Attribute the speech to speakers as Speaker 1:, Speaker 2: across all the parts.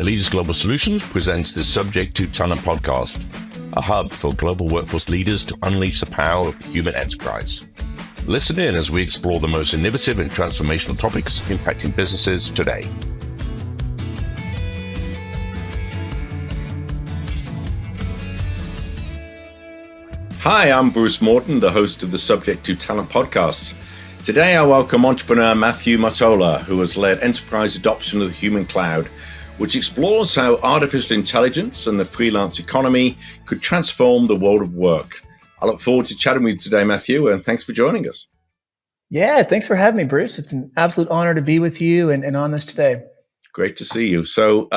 Speaker 1: Leaders Global Solutions presents the Subject to Talent podcast, a hub for global workforce leaders to unleash the power of the human enterprise. Listen in as we explore the most innovative and transformational topics impacting businesses today. Hi, I'm Bruce Morton, the host of the Subject to Talent podcast. Today, I welcome entrepreneur Matthew Mottola, who has led enterprise adoption of the human cloud, which explores how artificial intelligence and the freelance economy could transform the world of work. I look forward to chatting with you today, Matthew, and thanks for joining us.
Speaker 2: Yeah, thanks for having me, Bruce. It's an absolute honor to be with you and on this today.
Speaker 1: Great to see you. So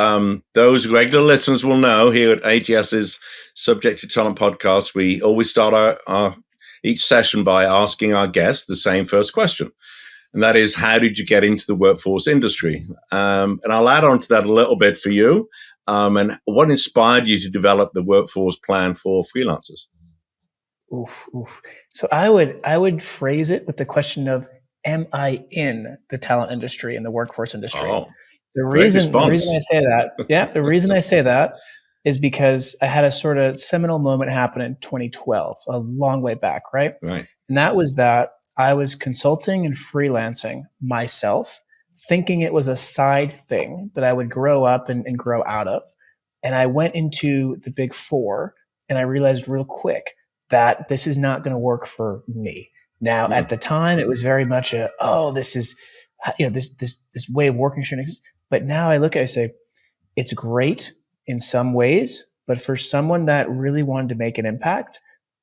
Speaker 1: those regular listeners will know here at AGS's Subject to Talent podcast, we always start our each session by asking our guests the same first question. And that is, how did you get into the workforce industry? And I'll add on to that a little bit for you. And what inspired you to develop the workforce plan for freelancers?
Speaker 2: Oof. So I would phrase it with the question of, am I in the talent industry and the workforce industry?
Speaker 1: Oh,
Speaker 2: the reason I say that, the reason I say that is because I had a sort of seminal moment happen in 2012, a long way back, right?
Speaker 1: Right.
Speaker 2: And that was that I was consulting and freelancing myself, thinking it was a side thing that I would grow up and grow out of. And I went into the Big Four and I realized real quick that this is not going to work for me. Now, at the time, it was very much this is, this way of working shouldn't exist. But now I look at it and say, it's great in some ways, but for someone that really wanted to make an impact,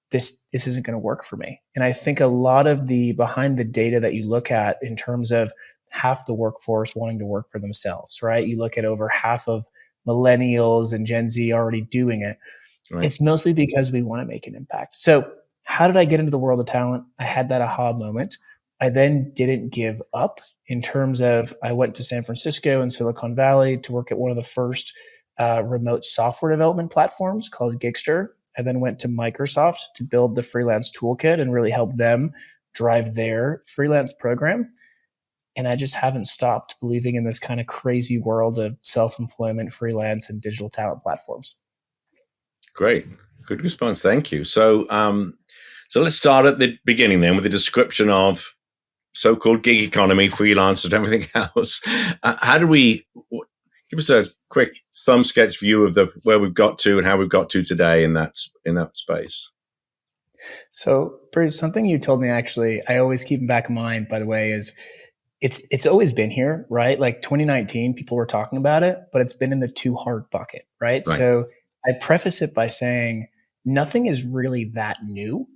Speaker 2: this isn't going to work for me. And I think a lot of the behind the data that you look at in terms of half the workforce wanting to work for themselves, right? You look at over half of millennials and Gen Z already doing it. Right. It's mostly because we want to make an impact. So how did I get into the world of talent? I had that aha moment. I then didn't give up in terms of I went to San Francisco and Silicon Valley to work at one of the first remote software development platforms called Gigster. I then went to Microsoft to build the Freelance toolkit and really help them drive their freelance program. And I just haven't stopped believing in this kind of crazy world of self-employment, freelance, and digital talent platforms.
Speaker 1: Great. Good response. Thank you. So let's start at the beginning then with a description of so-called gig economy, freelance, and everything else. How do we... Give us a quick thumb sketch view of where we've got to and how we've got to today in that space.
Speaker 2: So, Bruce, something you told me actually, I always keep in back of mind, by the way, is it's always been here, right? Like 2019, people were talking about it, but it's been in the too hard bucket, right? So I preface it by saying nothing is really that new,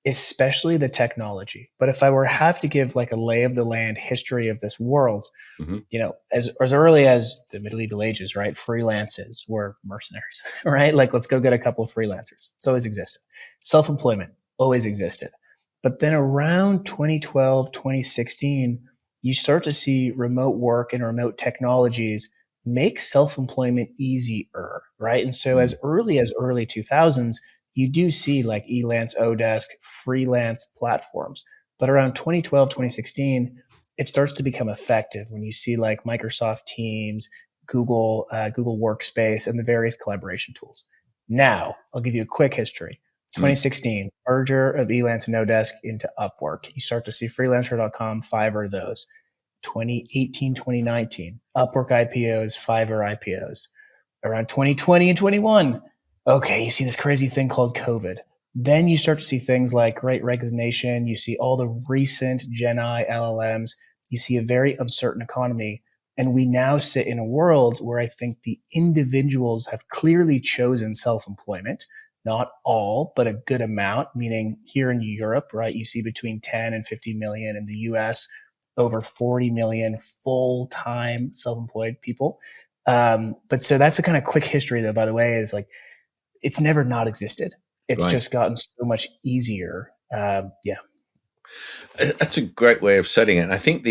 Speaker 2: especially the technology. But if I were have to give like a lay of the land history of this world, as early as the medieval ages, right? Freelancers were mercenaries, right? Like, let's go get a couple of freelancers. It's always existed. Self-employment always existed. But then around 2012, 2016, you start to see remote work and remote technologies make self-employment easier, right? And so as early 2000s, you do see like Elance, Odesk, freelance platforms. But around 2012, 2016, it starts to become effective when you see like Microsoft Teams, Google Workspace, and the various collaboration tools. Now, I'll give you a quick history. 2016, merger of Elance and Odesk into Upwork. You start to see Freelancer.com, Fiverr, those. 2018, 2019, Upwork IPOs, Fiverr IPOs. Around 2020 and 21, okay, you see this crazy thing called COVID. Then you start to see things like Great Resignation. You see all the recent Gen I LLMs. You see a very uncertain economy. And we now sit in a world where I think the individuals have clearly chosen self-employment. Not all, but a good amount, meaning here in Europe, right, you see between 10 and 50 million. In the US, over 40 million full-time self-employed people. But so that's the kind of quick history, though, by the way, is like, it's never not existed. It's just gotten so much easier.
Speaker 1: That's a great way of setting it. I think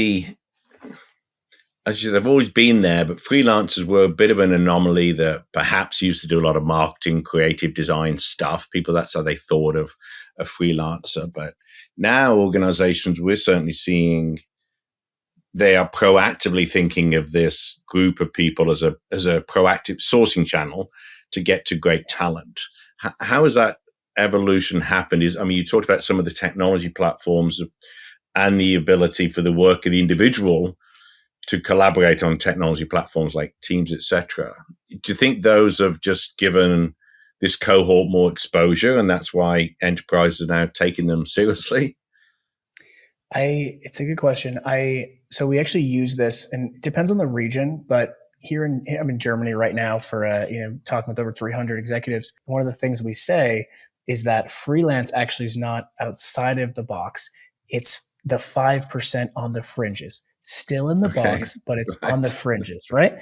Speaker 1: as you said, they've always been there, but freelancers were a bit of an anomaly that perhaps used to do a lot of marketing, creative design stuff. People, that's how they thought of a freelancer. But now organizations, we're certainly seeing they are proactively thinking of this group of people as a proactive sourcing channel to get to great talent. How has that evolution happened? I mean, you talked about some of the technology platforms and the ability for the work of the individual to collaborate on technology platforms like Teams, etc. Do you think those have just given this cohort more exposure, and that's why enterprises are now taking them seriously?
Speaker 2: It's a good question. So we actually use this, and it depends on the region, but I'm in Germany right now for talking with over 300 executives. One of the things we say is that freelance actually is not outside of the box. It's the 5% on the fringes, still in the box, but it's on the fringes, right?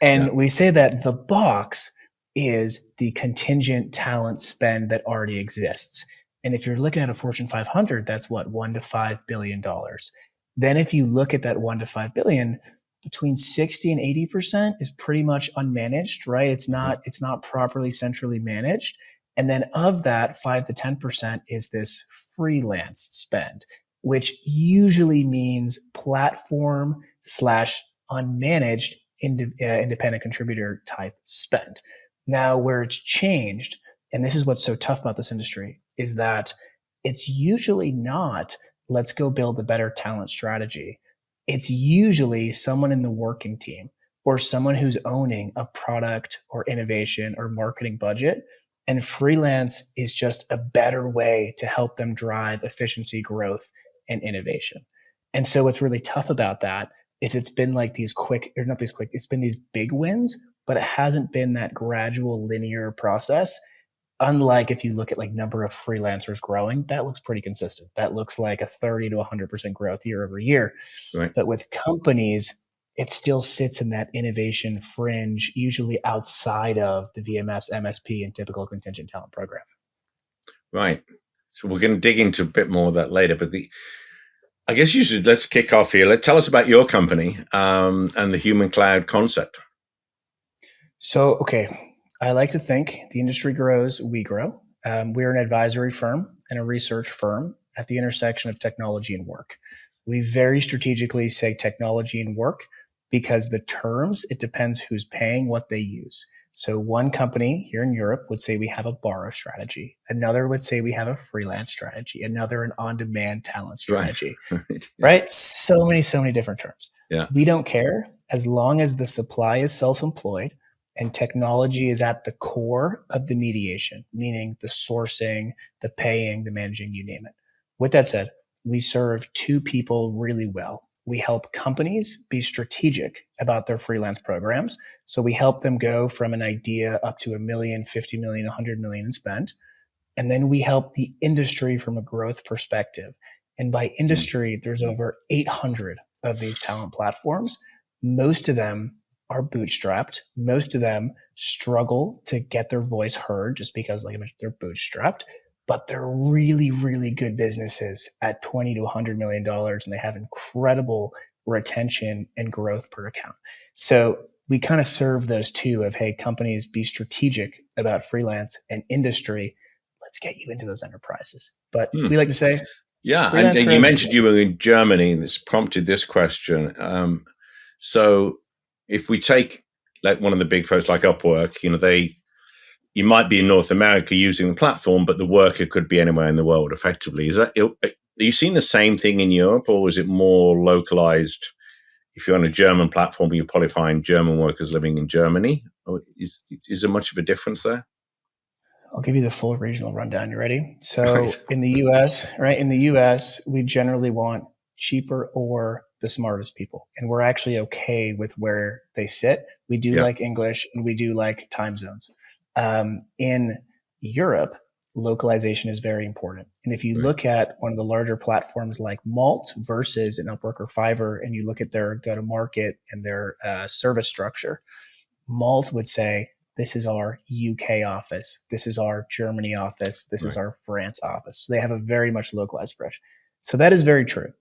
Speaker 2: And we say that the box is the contingent talent spend that already exists. And if you're looking at a Fortune 500, that's what, $1 to $5 billion. Then if you look at that 1 to 5 billion, between 60 and 80% is pretty much unmanaged, right? It's not properly centrally managed. And then of that, 5 to 10% is this freelance spend, which usually means platform slash unmanaged independent contributor type spend. Now, where it's changed, and this is what's so tough about this industry, is that it's usually not, let's go build a better talent strategy. It's usually someone in the working team or someone who's owning a product or innovation or marketing budget. And freelance is just a better way to help them drive efficiency, growth, and innovation. And so what's really tough about that is it's been like it's been these big wins, but it hasn't been that gradual linear process. Unlike if you look at like number of freelancers growing, that looks pretty consistent. That looks like a 30 to 100% growth year over year.
Speaker 1: Right.
Speaker 2: But with companies, it still sits in that innovation fringe, usually outside of the VMS, MSP, and typical contingent talent program.
Speaker 1: Right. So we're going to dig into a bit more of that later. But I guess let's kick off here. Tell us about your company and the human cloud concept.
Speaker 2: So, okay. I like to think the industry grows, we grow. We're an advisory firm and a research firm at the intersection of technology and work. We very strategically say technology and work because the terms, it depends who's paying what they use. So one company here in Europe would say we have a borrow strategy. Another would say we have a freelance strategy. Another an on-demand talent strategy. Right? So many different terms.
Speaker 1: Yeah.
Speaker 2: We don't care as long as the supply is self-employed and technology is at the core of the mediation, meaning the sourcing, the paying, the managing, you name it. With that said, we serve two people really well. We help companies be strategic about their freelance programs. So we help them go from an idea up to $1 million, 50 million, 100 million in spend. And then we help the industry from a growth perspective. And by industry, there's over 800 of these talent platforms. Most of them are bootstrapped. Most of them struggle to get their voice heard just because, like I mentioned, they're bootstrapped, but they're really, really good businesses at $20 to $100 million, and they have incredible retention and growth per account. So we kind of serve those two of, hey, companies, be strategic about freelance, and industry, let's get you into those enterprises. But we like to say,
Speaker 1: yeah. And you mentioned you were in Germany, and this prompted this question. So if we take like one of the big folks like Upwork, you might be in North America using the platform, but the worker could be anywhere in the world effectively. Are you seeing the same thing in Europe, or is it more localized? If you're on a German platform, you'll probably find German workers living in Germany. Or is there much of a difference there?
Speaker 2: I'll give you the full regional rundown. You ready? So in the US, we generally want cheaper or the smartest people. And we're actually okay with where they sit. We do like English and we do like time zones. In Europe, localization is very important. And if you look at one of the larger platforms like Malt versus an Upwork or Fiverr, and you look at their go-to-market and their service structure, Malt would say, this is our UK office. This is our Germany office. This is our France office. So they have a very much localized approach. So that is very true.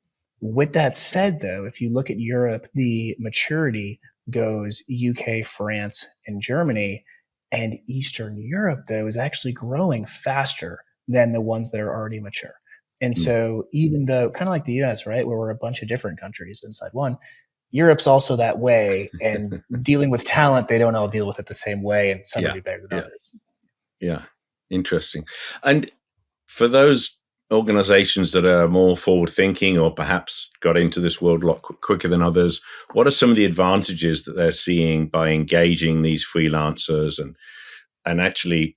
Speaker 2: With that said, though, if you look at Europe, the maturity goes UK, France, and Germany. And Eastern Europe, though, is actually growing faster than the ones that are already mature. And so even though kind of like the US, right, where we're a bunch of different countries inside one, Europe's also that way. And dealing with talent, they don't all deal with it the same way. And some are better than others.
Speaker 1: Yeah. Interesting. And for those organizations that are more forward thinking or perhaps got into this world a lot quicker than others, what are some of the advantages that they're seeing by engaging these freelancers and actually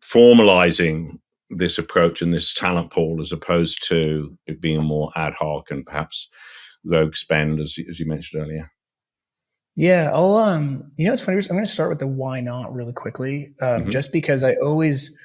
Speaker 1: formalizing this approach and this talent pool as opposed to it being more ad hoc and perhaps rogue spend, as you mentioned earlier?
Speaker 2: Yeah, I'll it's funny. I'm going to start with the why not really quickly, just because I always,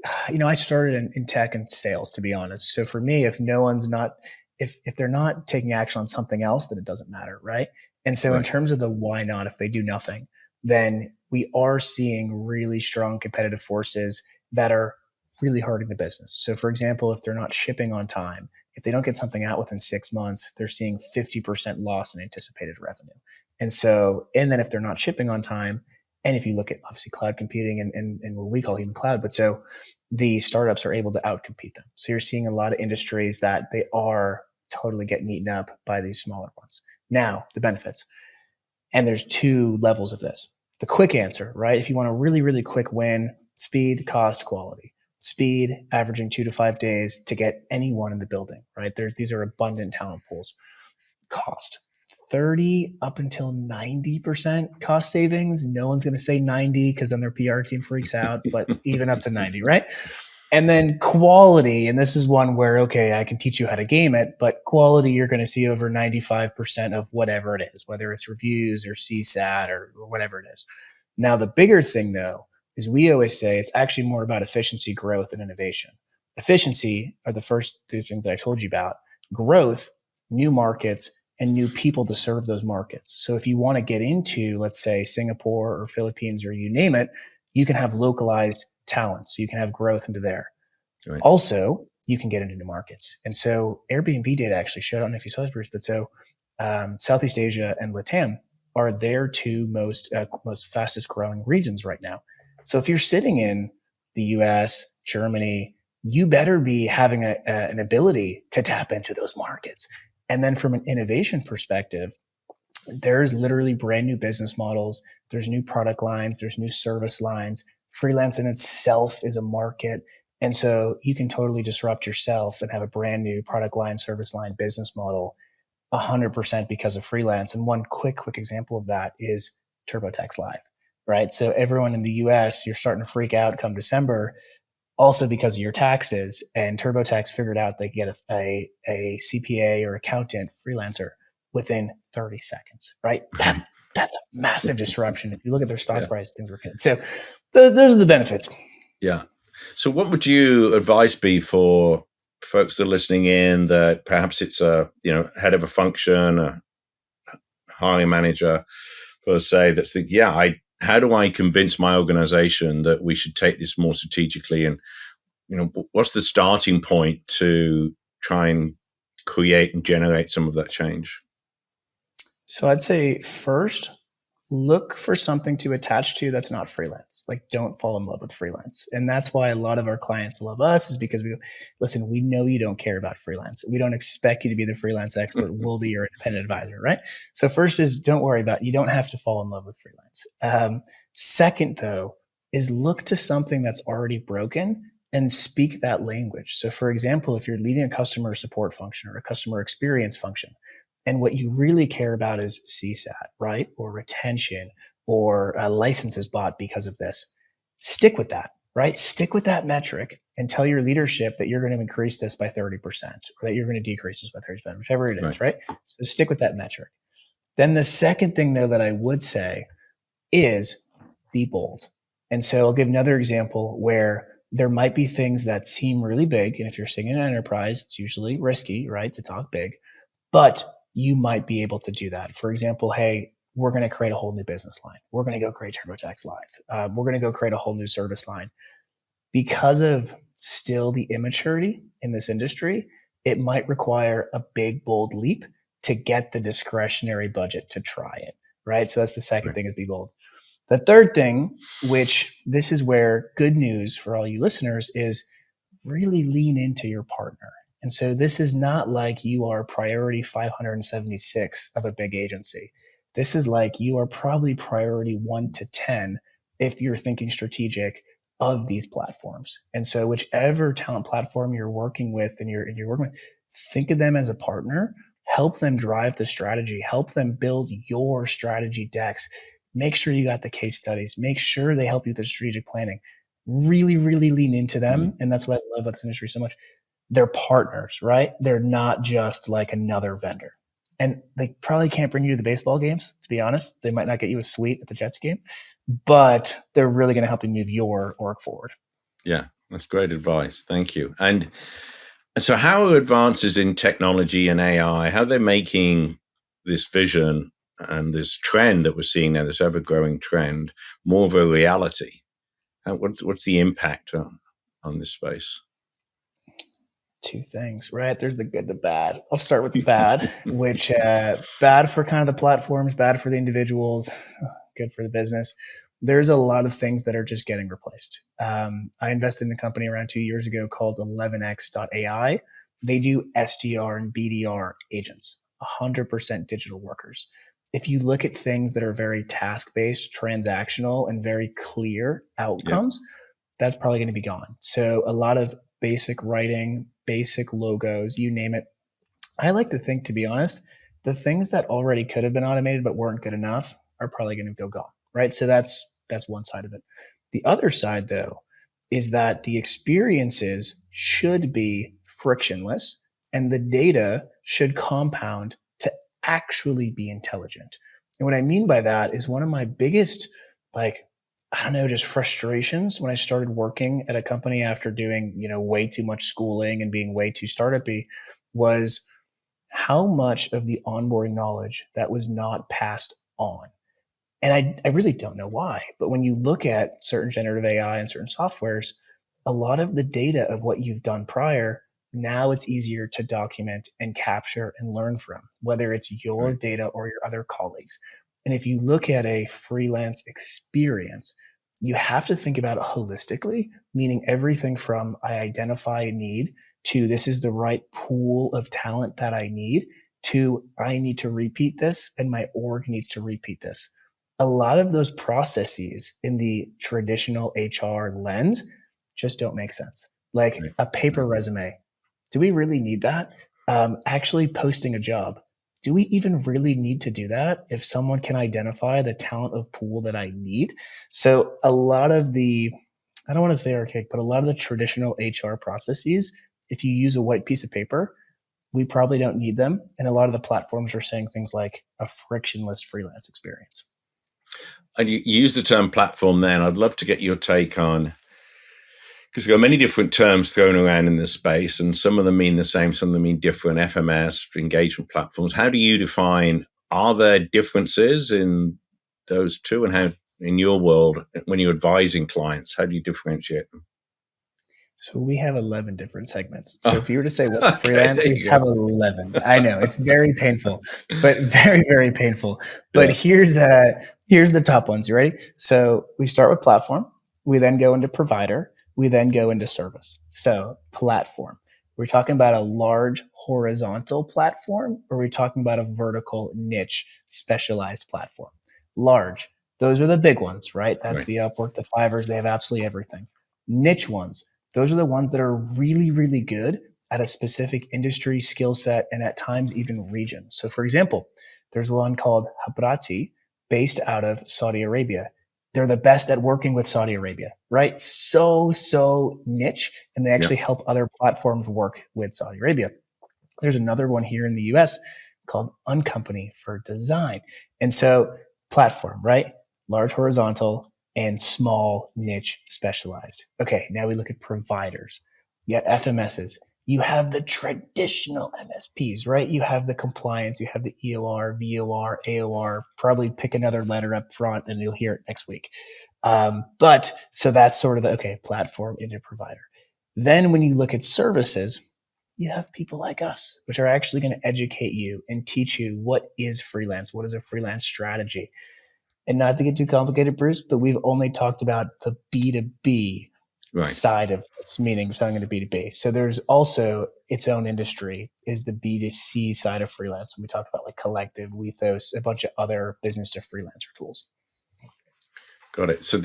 Speaker 2: I started in tech and sales, to be honest. So for me, if no one's not, if they're not taking action on something else, then it doesn't matter, right? And so in terms of the why not, if they do nothing, then we are seeing really strong competitive forces that are really hurting the business. So for example, if they're not shipping on time, if they don't get something out within 6 months, they're seeing 50% loss in anticipated revenue. And then if they're not shipping on time, and if you look at obviously cloud computing and what we call even cloud, but so the startups are able to outcompete them. So you're seeing a lot of industries that they are totally getting eaten up by these smaller ones. Now, the benefits. And there's two levels of this. The quick answer, right? If you want a really, really quick win, speed, cost, quality. Speed, averaging 2 to 5 days to get anyone in the building, right? These are abundant talent pools. Cost, 30 up until 90% cost savings. No one's going to say 90 because then their PR team freaks out, but even up to 90, right? And then quality, and this is one where, okay, I can teach you how to game it, but quality, you're going to see over 95% of whatever it is, whether it's reviews or CSAT or whatever it is. Now, the bigger thing, though, is we always say it's actually more about efficiency, growth, and innovation. Efficiency are the first two things that I told you about. Growth, new markets, and new people to serve those markets. So if you want to get into, let's say, Singapore or Philippines or you name it, you can have localized talent. So you can have growth into there. Right. Also, you can get into new markets. And so Airbnb data actually showed, I don't know if you saw this, Bruce, but so Southeast Asia and LATAM are their two most fastest growing regions right now. So if you're sitting in the US, Germany, you better be having an ability to tap into those markets. And then from an innovation perspective, there's literally brand new business models. There's new product lines. There's new service lines. Freelance in itself is a market. And so you can totally disrupt yourself and have a brand new product line, service line, business model 100% because of freelance. And one quick example of that is TurboTax Live, right? So everyone in the US, you're starting to freak out come December, also because of your taxes. And TurboTax figured out they get a CPA or accountant freelancer within 30 seconds, right? That's a massive disruption. If you look at their stock price, things were good. So those are the benefits.
Speaker 1: Yeah. So what would your advice be for folks that are listening in that perhaps it's a, head of a function, a hiring manager per se, that's thinking, how do I convince my organization that we should take this more strategically? And, what's the starting point to try and create and generate some of that change?
Speaker 2: So I'd say first, look for something to attach to that's not freelance. Like, don't fall in love with freelance. And that's why a lot of our clients love us, is because we know you don't care about freelance. We don't expect you to be the freelance expert. We'll be your independent advisor, right? So first is, don't worry about it. You don't have to fall in love with freelance. Second, though, is look to something that's already broken and speak that language. So for example, if you're leading a customer support function or a customer experience function, and what you really care about is CSAT, right? Or retention, or licenses bought because of this. Stick with that, right? Stick with that metric and tell your leadership that you're going to increase this by 30% or that you're going to decrease this by 30%, whichever it is, right? So stick with that metric. Then the second thing, though, that I would say is be bold. And so I'll give another example where there might be things that seem really big. And if you're sitting in an enterprise, it's usually risky, right, to talk big. But you might be able to do that. For example, hey, we're going to create a whole new business line. We're going to go create TurboTax Live. We're going to go create a whole new service line. Because of still the immaturity in this industry, it might require a big, bold leap to get the discretionary budget to try it, right? So that's the second thing, is be bold. The third thing, which this is where good news for all you listeners, is really lean into your partner. And so this is not like you are priority 576 of a big agency. This is like you are probably priority 1 to 10 if you're thinking strategic of these platforms. And so whichever talent platform you're working with and you're working with, think of them as a partner, help them drive the strategy, help them build your strategy decks. Make sure you got the case studies, make sure they help you with the strategic planning. Really, really lean into them. And that's what I love about this industry so much. They're partners, right? They're not just like another vendor. And they probably can't bring you to the baseball games, to be honest. They might not get you a suite at the Jets game, but they're really going to help you move your org forward.
Speaker 1: Yeah, that's great advice. Thank you. And so how are advances in technology and AI, how are they making this vision and this trend that we're seeing now, this ever-growing trend, more of a reality? What's the impact on this space?
Speaker 2: Two things, right? There's the good, the bad. I'll start with the bad, which bad for kind of the platforms, bad for the individuals, good for the business. There's a lot of things that are just getting replaced. I invested in a company around 2 years ago called 11x.ai. They do SDR and BDR agents, 100% digital workers. If you look at things that are very task-based, transactional, and very clear outcomes, that's probably going to be gone. So a lot of basic writing, basic logos, you name it. I like to think, to be honest, the things that already could have been automated but weren't good enough are probably going to go gone, right? So that's one side of it. The other side, though, is that the experiences should be frictionless and the data should compound to actually be intelligent. And what I mean by that is one of my biggest, just frustrations when I started working at a company after doing, way too much schooling and being way too startup-y was how much of the onboarding knowledge that was not passed on. And I really don't know why. But when you look at certain generative AI and certain softwares, a lot of the data of what you've done prior, now it's easier to document and capture and learn from, whether it's your data or your other colleagues. And if you look at a freelance experience, you have to think about it holistically, meaning everything from I identify a need to this is the right pool of talent that I need to I need to repeat this and my org needs to repeat this. A lot of those processes in the traditional HR lens just don't make sense. Like a paper resume. Do we really need that? Actually posting a job. Do we even really need to do that if someone can identify the talent of pool that I need? So a lot of the, I don't want to say archaic, but a lot of the traditional HR processes, if you use a white piece of paper, we probably don't need them. And a lot of the platforms are saying things like a frictionless freelance experience.
Speaker 1: And you use the term platform there, and I'd love to get your take on, because there are many different terms thrown around in this space, and some of them mean the same, some of them mean different. FMS, engagement platforms. How do you define, are there differences in those two? And how, in your world, when you're advising clients, how do you differentiate them?
Speaker 2: So we have 11 different segments. So if you were to say what's a freelance, we have 11. I know it's very painful, but very, very painful. But here's the top ones. You ready? So we start with platform. We then go into provider. We then go into service. So platform. We're talking about a large horizontal platform, or we're talking about a vertical niche specialized platform. Large. Those are the big ones, right? That's the Upwork, the Fivers. They have absolutely everything. Niche ones. Those are the ones that are really, really good at a specific industry, skill set, and at times even region. So for example, there's one called Habrati based out of Saudi Arabia. They're the best at working with Saudi Arabia, right? So niche, and they actually help other platforms work with Saudi Arabia. There's another one here in the US called Uncompany for design. And so platform, right? Large horizontal, and small niche specialized. Okay, now we look at providers. You got FMSs. You have the traditional MSPs, right? You have the compliance, you have the EOR, VOR, AOR, probably pick another letter up front and you'll hear it next week. But so that's sort of the, platform into provider. Then when you look at services, you have people like us, which are actually going to educate you and teach you what is freelance, what is a freelance strategy. And not to get too complicated, Bruce, but we've only talked about the B2B side of this, meaning selling into B2B. So there's also its own industry, is the B2C side of freelance. When we talk about like Collective, Wethos, a bunch of other business to freelancer tools.
Speaker 1: Got it. So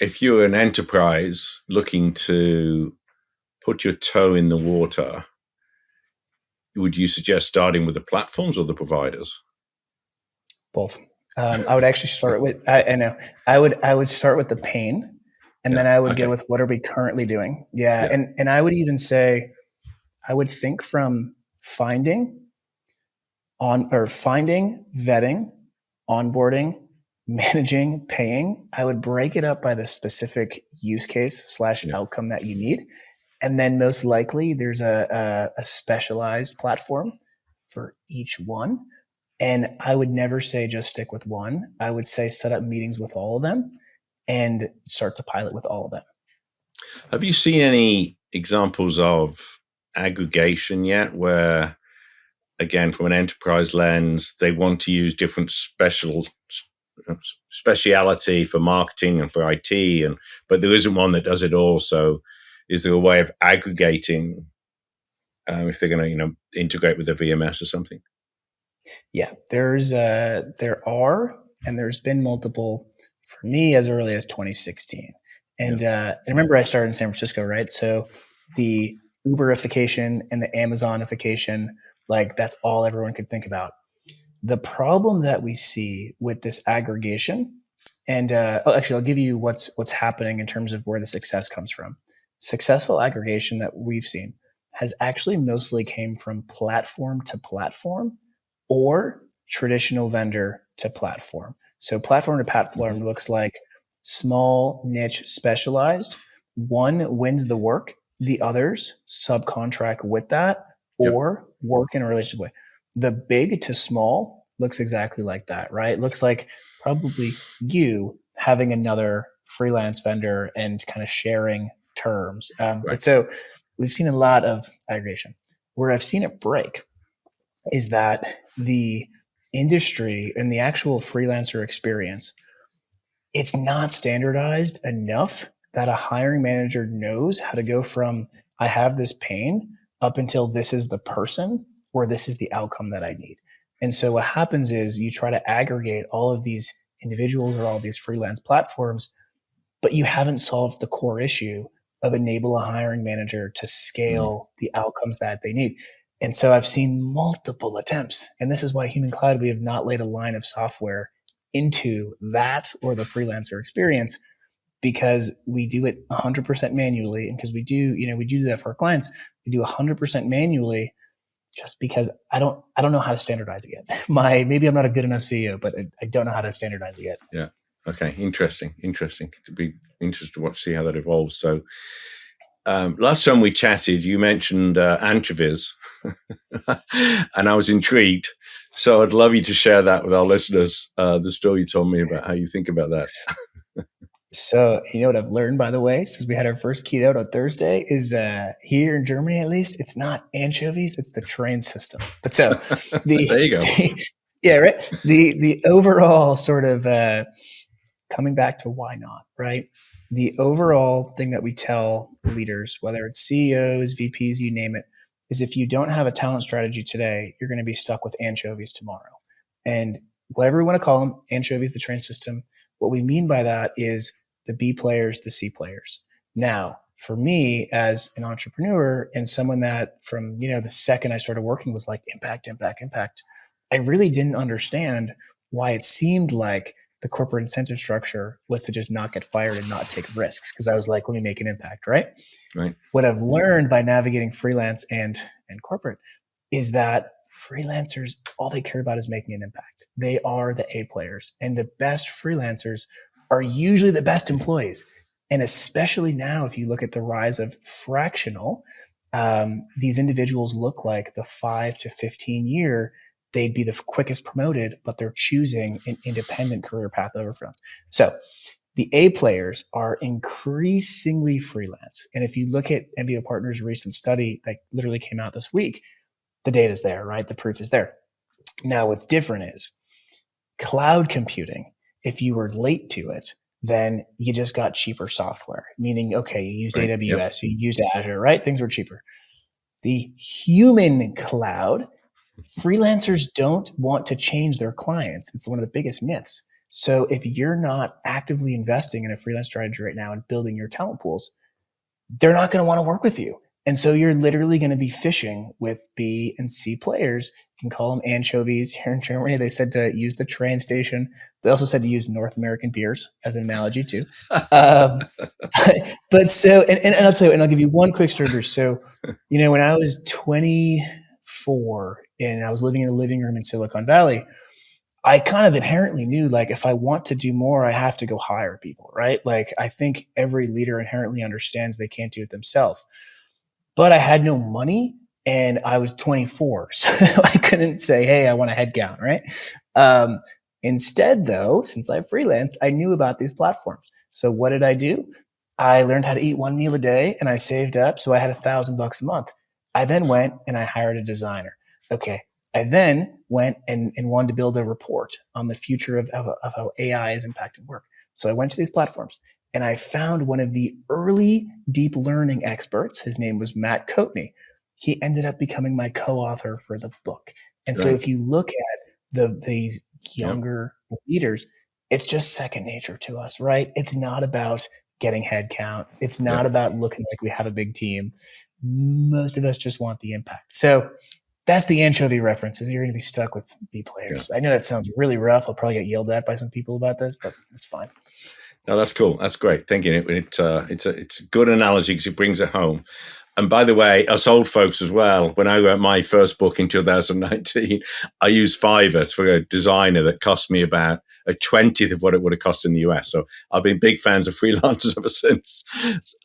Speaker 1: if you're an enterprise looking to put your toe in the water, would you suggest starting with the platforms or the providers?
Speaker 2: Both. I would actually start with, I would start with the pain, and then I would go with, what are we currently doing? Yeah. And I would even say, I would think from finding, vetting, onboarding, managing, paying. I would break it up by the specific use case / outcome that you need. And then most likely there's a specialized platform for each one. And I would never say just stick with one. I would say set up meetings with all of them and start to pilot with all of them.
Speaker 1: Have you seen any examples of aggregation yet where, again, from an enterprise lens, they want to use different speciality for marketing and for IT, but there isn't one that does it all? So is there a way of aggregating if they're going to integrate with a VMS or something?
Speaker 2: Yeah, there are, and there's been multiple for me as early as 2016. And I remember I started in San Francisco, right? So the Uberification and the Amazonification, like that's all everyone could think about. The problem that we see with this aggregation, and actually I'll give you what's happening in terms of where the success comes from. Successful aggregation that we've seen has actually mostly came from platform to platform or traditional vendor to platform. So platform to platform looks like small, niche, specialized. One wins the work, the others subcontract with that or work in a relationship with. The big to small looks exactly like that, right? It looks like probably you having another freelance vendor and kind of sharing terms. But so we've seen a lot of aggregation. Where I've seen it break is that the industry and the actual freelancer experience, it's not standardized enough that a hiring manager knows how to go from I have this pain up until this is the person or this is the outcome that I need. And so what happens is you try to aggregate all of these individuals or all these freelance platforms, but you haven't solved the core issue of enable a hiring manager to scale the outcomes that they need. And so I've seen multiple attempts, and this is why Human Cloud, we have not laid a line of software into that or the freelancer experience, because we do it 100% manually. And because we do that for our clients, we do 100% manually just because I don't know how to standardize it yet. Maybe I'm not a good enough CEO, but I don't know how to standardize it yet.
Speaker 1: Yeah. Okay. Interesting. To be interested to see how that evolves. So last time we chatted, you mentioned anchovies and I was intrigued. So I'd love you to share that with our listeners, the story you told me about how you think about that.
Speaker 2: So, you know what I've learned, by the way, since we had our first keynote on Thursday, is here in Germany, at least, it's not anchovies, it's the train system. But so there you go. Yeah, right. The overall sort of coming back to why not, right? The overall thing that we tell leaders, whether it's CEOs, VPs, you name it, is if you don't have a talent strategy today, you're going to be stuck with anchovies tomorrow. And whatever we want to call them, anchovies, the train system, what we mean by that is the B players, the C players. Now, for me as an entrepreneur and someone that from, the second I started working was like impact, I really didn't understand why it seemed like the corporate incentive structure was to just not get fired and not take risks. Because I was like, let me make an impact, right? What I've learned by navigating freelance and corporate is that freelancers, all they care about is making an impact. They are the A players, and the best freelancers are usually the best employees. And especially now, if you look at the rise of fractional, these individuals look like the 5 to 15 year, they'd be the quickest promoted, but they're choosing an independent career path over freelance. So the A players are increasingly freelance. And if you look at MBO Partners' recent study that literally came out this week, the data's there, right? The proof is there. Now, what's different is cloud computing. If you were late to it, then you just got cheaper software, meaning, okay, you used
Speaker 1: Right.
Speaker 2: AWS, you used Azure, right? Things were cheaper. The human cloud, freelancers don't want to change their clients. It's one of the biggest myths. So if you're not actively investing in a freelance strategy right now and building your talent pools, they're not going to want to work with you. And so you're literally going to be fishing with B and C players. You can call them anchovies. Here in Germany, they said to use the train station. They also said to use North American beers as an analogy too. But so, and I'll tell you, and I'll give you one quick story, Bruce. So, when I was 24 and I was living in a living room in Silicon Valley, I kind of inherently knew, like, if I want to do more, I have to go hire people, right? Like, I think every leader inherently understands they can't do it themselves. But I had no money and I was 24. So I couldn't say, hey, I want a headcount, right? Instead, though, since I freelanced, I knew about these platforms. So what did I do? I learned how to eat one meal a day and I saved up. So I had $1,000 a month. I then went and I hired a designer. Okay. I then went and wanted to build a report on the future of how AI is impacting work. So I went to these platforms and I found one of the early deep learning experts. His name was Matt Coatney. He ended up becoming my co-author for the book. And so if you look at these younger leaders, it's just second nature to us, right? It's not about getting headcount. It's not about looking like we have a big team. Most of us just want the impact. So that's the anchovy references. You're going to be stuck with B players. I know that sounds really rough. I'll probably get yelled at by some people about this, but it's fine.
Speaker 1: No, that's cool. That's great. Thank you. It's a good analogy because it brings it home. And by the way, us old folks as well, when I wrote my first book in 2019, I used Fiverr for a designer that cost me about a 20th of what it would have cost in the US. So I've been big fans of freelancers ever since.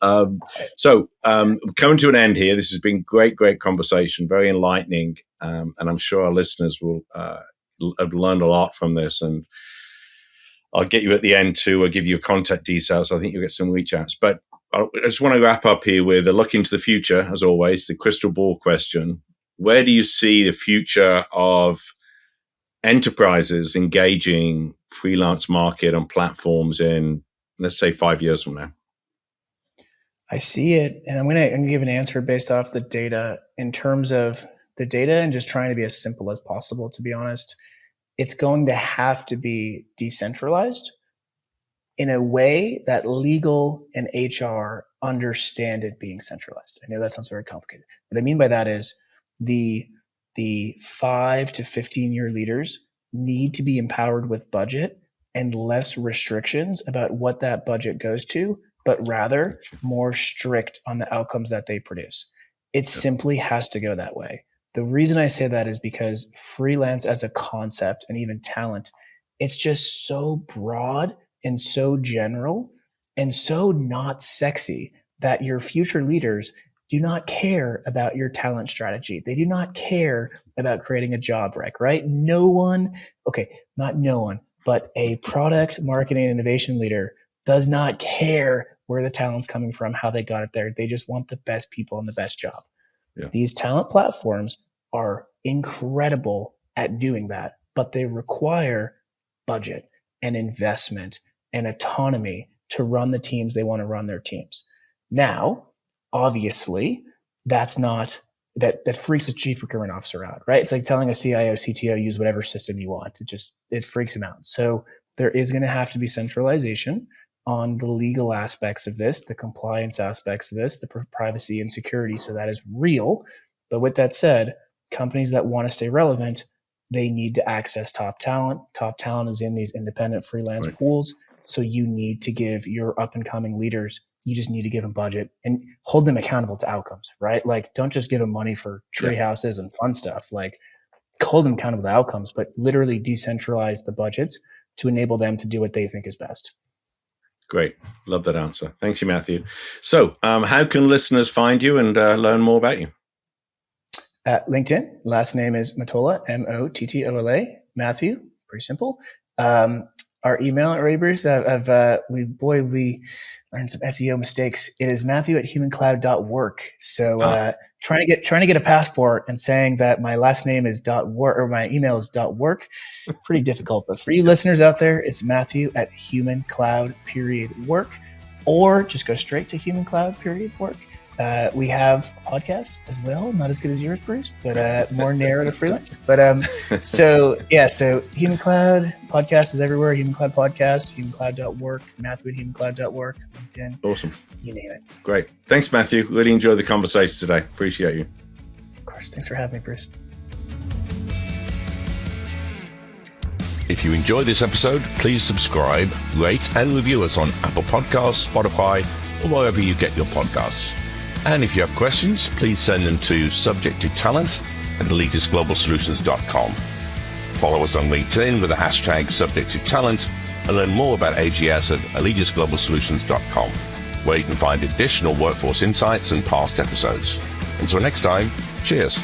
Speaker 1: Coming to an end here, this has been great conversation, very enlightening. And I'm sure our listeners will have learned a lot from this. And I'll get you at the end to give you contact details. I think you'll get some reach outs. But I just want to wrap up here with a look into the future, as always, the crystal ball question. Where do you see the future of enterprises engaging freelance market on platforms in, let's say, 5 years from now?
Speaker 2: I see it, and I'm going to give an answer based off the data. In terms of the data and just trying to be as simple as possible, to be honest, it's going to have to be decentralized in a way that legal and HR understand it being centralized. I know that sounds very complicated. What I mean by that is the 5 to 15-year leaders need to be empowered with budget and less restrictions about what that budget goes to, but rather more strict on the outcomes that they produce. It simply has to go that way. The reason I say that is because freelance as a concept and even talent, it's just so broad and so general and so not sexy that your future leaders do not care about your talent strategy. They do not care about creating a job rec, right? No one, not no one, but a product marketing and innovation leader does not care where the talent's coming from, how they got it there. They just want the best people and the best job. These talent platforms are incredible at doing that, but they require budget and investment and autonomy to run the teams they want to run their teams. Now, obviously, that's not that freaks the chief procurement officer out, right? It's like telling a CIO, CTO, use whatever system you want. It freaks him out. So there is going to have to be centralization on the legal aspects of this, the compliance aspects of this, the privacy and security. So that is real. But with that said, companies that want to stay relevant, they need to access top talent. Top talent is in these independent freelance pools. So you need to give your up and coming leaders, you just need to give them budget and hold them accountable to outcomes, right? Like, don't just give them money for tree houses and fun stuff. Like, hold them accountable to outcomes, but literally decentralize the budgets to enable them to do what they think is best.
Speaker 1: Great. Love that answer. Thanks, you, Matthew. So how can listeners find you and learn more about you?
Speaker 2: At LinkedIn, last name is Mottola, Mottola, Matthew, pretty simple. our email at Bruce? We learned some SEO mistakes. It is Matthew@humancloud.work. So trying to get a passport and saying that my last name is .work or my email is .work, pretty difficult. But for you listeners out there, it's Matthew@humancloud.work, or just go straight to humancloud.work. We have a podcast as well, not as good as yours, Bruce, but more narrative freelance. But so Human Cloud podcast is everywhere. Human Cloud podcast, humancloud.work, Matthew@humancloud.work, LinkedIn.
Speaker 1: Awesome.
Speaker 2: You name it.
Speaker 1: Great. Thanks, Matthew. Really enjoyed the conversation today. Appreciate you.
Speaker 2: Of course. Thanks for having me, Bruce.
Speaker 3: If you enjoyed this episode, please subscribe, rate, and review us on Apple Podcasts, Spotify, or wherever you get your podcasts. And if you have questions, please send them to subject2talent@elitistglobalsolutions.com. Follow us on LinkedIn with the hashtag subject2talent and learn more about AGS at elitistglobalsolutions.com, where you can find additional workforce insights and past episodes. Until next time, cheers.